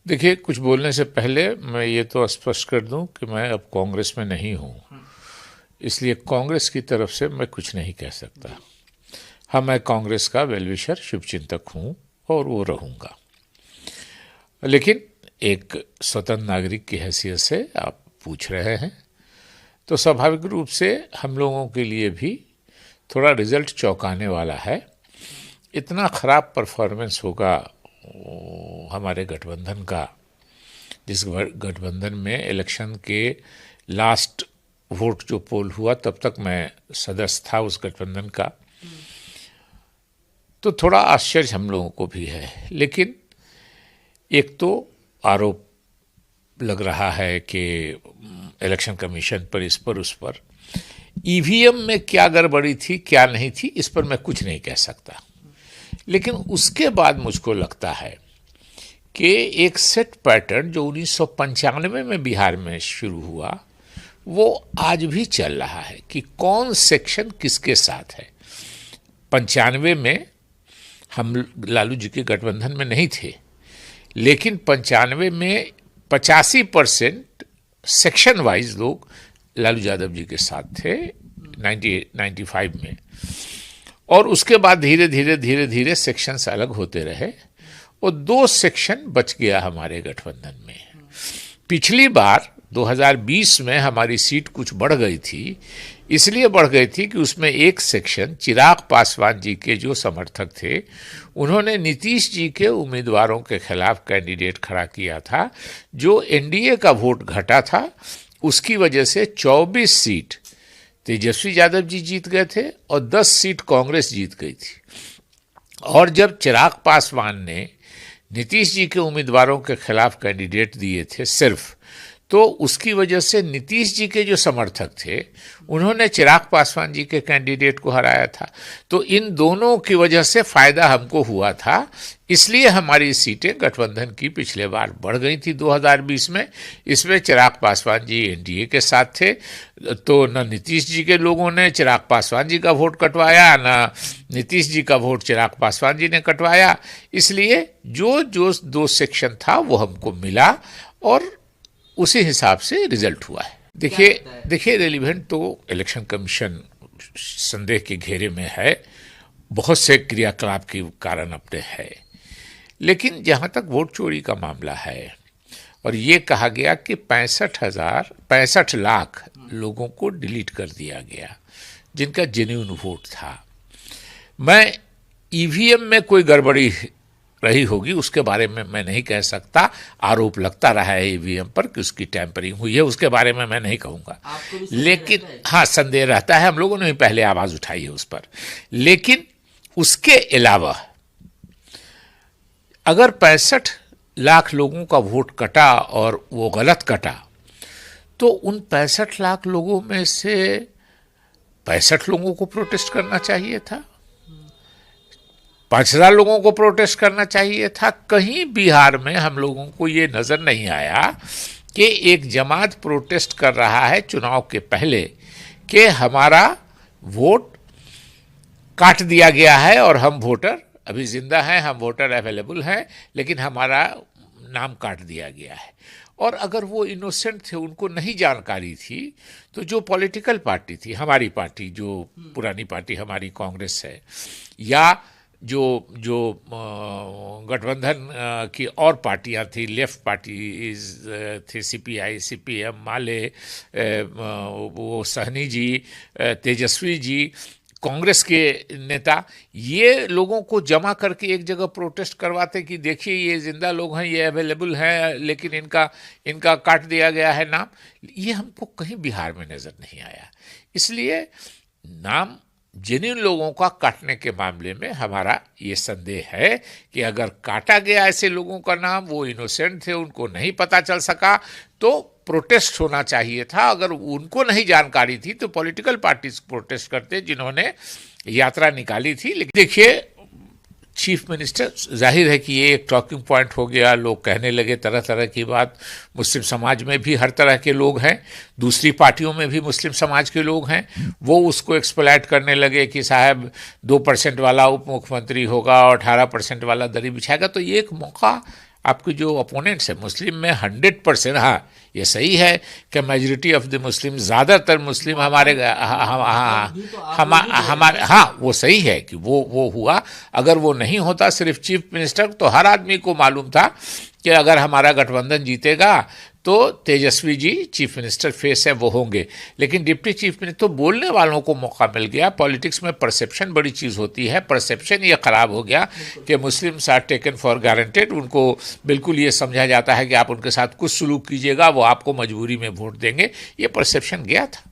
देखिए, कुछ बोलने से पहले मैं ये तो स्पष्ट कर दूं कि मैं अब कांग्रेस में नहीं हूं, इसलिए कांग्रेस की तरफ से मैं कुछ नहीं कह सकता। हाँ, मैं कांग्रेस का वेलविशर, शुभचिंतक हूं और वो रहूंगा। लेकिन एक स्वतंत्र नागरिक की हैसियत से आप पूछ रहे हैं, तो स्वाभाविक रूप से हम लोगों के लिए भी थोड़ा रिजल्ट चौंकाने वाला है। इतना खराब परफॉर्मेंस होगा हमारे गठबंधन का, जिस गठबंधन में इलेक्शन के लास्ट वोट जो पोल हुआ तब तक मैं सदस्य था उस गठबंधन का, तो थोड़ा आश्चर्य हम लोगों को भी है। लेकिन एक तो आरोप लग रहा है कि इलेक्शन कमीशन पर, इस पर उस पर, ईवीएम में क्या गड़बड़ी थी क्या नहीं थी इस पर मैं कुछ नहीं कह सकता। लेकिन उसके बाद मुझको लगता है कि एक सेट पैटर्न जो 1995 में बिहार में शुरू हुआ वो आज भी चल रहा है कि कौन सेक्शन किसके साथ है। 95 में हम लालू जी के गठबंधन में नहीं थे, लेकिन 95 में 85% सेक्शन वाइज लोग लालू यादव जी के साथ थे 95 में। और उसके बाद धीरे धीरे धीरे धीरे सेक्शंस अलग होते रहे और 2 सेक्शन बच गया हमारे गठबंधन में। पिछली बार 2020 में हमारी सीट कुछ बढ़ गई थी, इसलिए बढ़ गई थी कि उसमें एक सेक्शन चिराग पासवान जी के जो समर्थक थे उन्होंने नीतीश जी के उम्मीदवारों के खिलाफ कैंडिडेट खड़ा किया था। जो एनडीए का वोट घटा था उसकी वजह से 24 सीट तेजस्वी यादव जी जीत गए थे और 10 सीट कांग्रेस जीत गई थी। और जब चिराग पासवान ने नीतीश जी के उम्मीदवारों के खिलाफ कैंडिडेट दिए थे सिर्फ, तो उसकी वजह से नीतीश जी के जो समर्थक थे उन्होंने चिराग पासवान जी के कैंडिडेट को हराया था। तो इन दोनों की वजह से फायदा हमको हुआ था, इसलिए हमारी सीटें गठबंधन की पिछले बार बढ़ गई थी 2020 में। इसमें चिराग पासवान जी एनडीए के साथ थे, तो न नीतीश जी के लोगों ने चिराग पासवान जी का वोट कटवाया, न नीतीश जी का वोट चिराग पासवान जी ने कटवाया। इसलिए जो जो 2 सेक्शन था वो हमको मिला और उसी हिसाब से रिजल्ट हुआ है। देखिए रेलिवेंट तो इलेक्शन कमीशन संदेह के घेरे में है, बहुत से क्रियाकलाप के कारण अपने है। लेकिन जहां तक वोट चोरी का मामला है और ये कहा गया कि 65 लाख लोगों को डिलीट कर दिया गया जिनका जेन्युइन वोट था। मैं ईवीएम में कोई गड़बड़ी रही होगी उसके बारे में मैं नहीं कह सकता। आरोप लगता रहा है ईवीएम पर कि उसकी टैंपरिंग हुई है, उसके बारे में मैं नहीं कहूंगा। लेकिन हाँ, संदेह रहता है, हम लोगों ने भी पहले आवाज उठाई है उस पर। लेकिन उसके अलावा अगर 65 लाख लोगों का वोट कटा और वो गलत कटा, तो उन 65 लाख लोगों में से 65 लोगों को प्रोटेस्ट करना चाहिए था, 5,000 लोगों को प्रोटेस्ट करना चाहिए था। कहीं बिहार में हम लोगों को ये नजर नहीं आया कि एक जमात प्रोटेस्ट कर रहा है चुनाव के पहले कि हमारा वोट काट दिया गया है और हम वोटर अभी जिंदा हैं, हम वोटर अवेलेबल हैं, लेकिन हमारा नाम काट दिया गया है। और अगर वो इनोसेंट थे, उनको नहीं जानकारी थी, तो जो पॉलिटिकल पार्टी थी, हमारी पार्टी जो पुरानी पार्टी हमारी कांग्रेस है, या जो जो गठबंधन की और पार्टियां थी, लेफ्ट पार्टीज थे, सीपीआई, सीपीएम, माले, वो सहनी जी, तेजस्वी जी, कांग्रेस के नेता, ये लोगों को जमा करके एक जगह प्रोटेस्ट करवाते कि देखिए ये जिंदा लोग हैं, ये अवेलेबल हैं, लेकिन इनका काट दिया गया है नाम। ये हमको कहीं बिहार में नजर नहीं आया। इसलिए नाम जेन्युइन लोगों का काटने के मामले में हमारा ये संदेह है कि अगर काटा गया ऐसे लोगों का नाम, वो इनोसेंट थे, उनको नहीं पता चल सका, तो प्रोटेस्ट होना चाहिए था। अगर उनको नहीं जानकारी थी तो पॉलिटिकल पार्टीज प्रोटेस्ट करते जिन्होंने यात्रा निकाली थी। लेकिन देखिए, चीफ मिनिस्टर, जाहिर है कि ये एक टॉकिंग पॉइंट हो गया, लोग कहने लगे तरह तरह की बात। मुस्लिम समाज में भी हर तरह के लोग हैं, दूसरी पार्टियों में भी मुस्लिम समाज के लोग हैं, वो उसको एक्सप्लॉइट करने लगे कि साहब 2% वाला उप मुख्यमंत्री होगा और 18% वाला दरी बिछाएगा। तो ये एक मौका आपके जो अपोनेंट्स है मुस्लिम में 100%, हाँ ये सही है कि मेजॉरिटी ऑफ द मुस्लिम, ज़्यादातर मुस्लिम हमारे हमारे, हाँ वो सही है कि वो हुआ। अगर वो नहीं होता सिर्फ चीफ मिनिस्टर, तो हर आदमी को मालूम था कि अगर हमारा गठबंधन जीतेगा तो Tejashwi ji chief minister face है वो होंगे। लेकिन डिप्टी चीफ मिनिस्टर तो बोलने वालों को मौका मिल गया। पॉलिटिक्स में परसेप्शन बड़ी चीज़ होती है। परसेप्शन ये ख़राब हो गया कि Muslims are taken for guaranteed. उनको बिल्कुल ये समझा जाता है कि आप उनके साथ कुछ सलूक कीजिएगा वो आपको मजबूरी में वोट देंगे। ये परसेप्शन गया था।